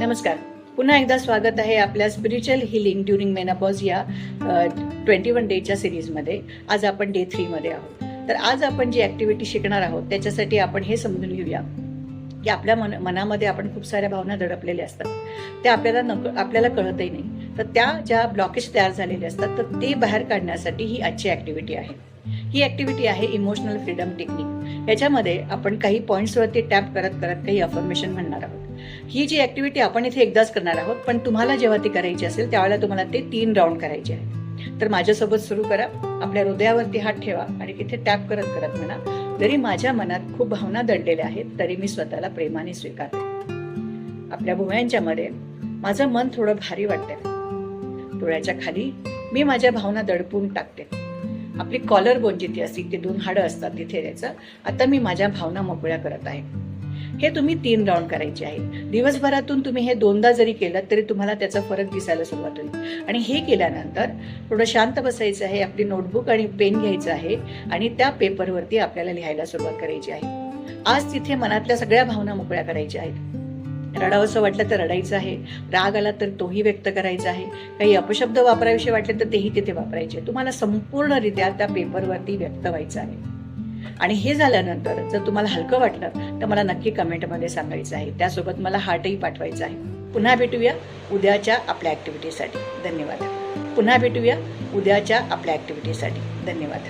नमस्कार. पुन्हा एकदा स्वागत आहे आपल्या स्पिरिच्युअल हिलिंग ड्युरिंग मेनोपॉज या 21 डेच्या सिरीजमध्ये. आज आपण डे 3 मध्ये आहोत. तर आज आपण जी ॲक्टिव्हिटी शिकणार आहोत त्याच्यासाठी आपण हे समजून घेऊया की आपल्या मनामध्ये आपण खूप साऱ्या भावना दडपलेल्या असतात. त्या आपल्याला कळतही नाही. तर त्या ज्या ब्लॉकेज तयार झालेले असतात तर ते बाहेर काढण्यासाठी ही आजची ॲक्टिव्हिटी आहे. ही ॲक्टिव्हिटी आहे इमोशनल फ्रीडम टेक्निक. याच्यामध्ये आपण काही पॉईंट्सवरती टॅप करत करत काही अफर्मेशन म्हणणार आहोत. ही जी ॲक्टिव्हिटी आपण इथे एकदाच करणार आहोत, पण तुम्हाला जेव्हा ती करायची असेल त्यावेळेला तुम्हाला ते 3 राऊंड करायचे आहे. तर माझ्यासोबत सुरू करा. आपल्या हृदयावरती हात ठेवा आणि तिथे टॅप करत करत म्हणा, जरी माझ्या मनात खूप भावना दडलेल्या आहेत तरी मी स्वतःला प्रेमाने स्वीकारते. आपल्या भुवयांच्या मध्ये माझं मन थोडं भारी वाटतंय. डोळ्याच्या खाली मी माझ्या भावना दडपून टाकते. आपली कॉलर बोन जिथे असते ते 2 हाडं असतात तिथे द्यायचं. आता मी माझ्या भावना मोकळ्या करत आहे. हे तुम्ही 3 राऊंड करायचे आहे. दिवसभरातून तुम्ही हे 2दा जरी केलं तरी तुम्हाला त्याचा फरक दिसायला सुरुवात होईल. आणि हे केल्यानंतर थोडं शांत बसायचं आहे. आपली नोटबुक आणि पेन घ्यायचं आहे आणि त्या पेपरवरती आपल्याला लिहायला सुरुवात करायची आहे. आज तिथे मनातल्या सगळ्या भावना मोकळ्या करायच्या आहेत. रडावंसं वाटलं तर रडायचं आहे. राग आला तर तोही व्यक्त करायचा आहे. काही अपशब्द वापराविषयी वाटले तर तेही तिथे वापरायचे. तुम्हाला संपूर्णरित्या त्या पेपरवरती व्यक्त व्हायचं आहे. आणि हे झाल्यानंतर जर तुम्हाला हलकं वाटलं तर मला नक्की कमेंटमध्ये सांगायचं आहे. त्यासोबत मला हार्टही पाठवायचा आहे. पुन्हा भेटूया उद्याच्या आपल्या ॲक्टिव्हिटीसाठी. धन्यवाद. पुन्हा भेटूया उद्याच्या आपल्या ॲक्टिव्हिटीसाठी. धन्यवाद.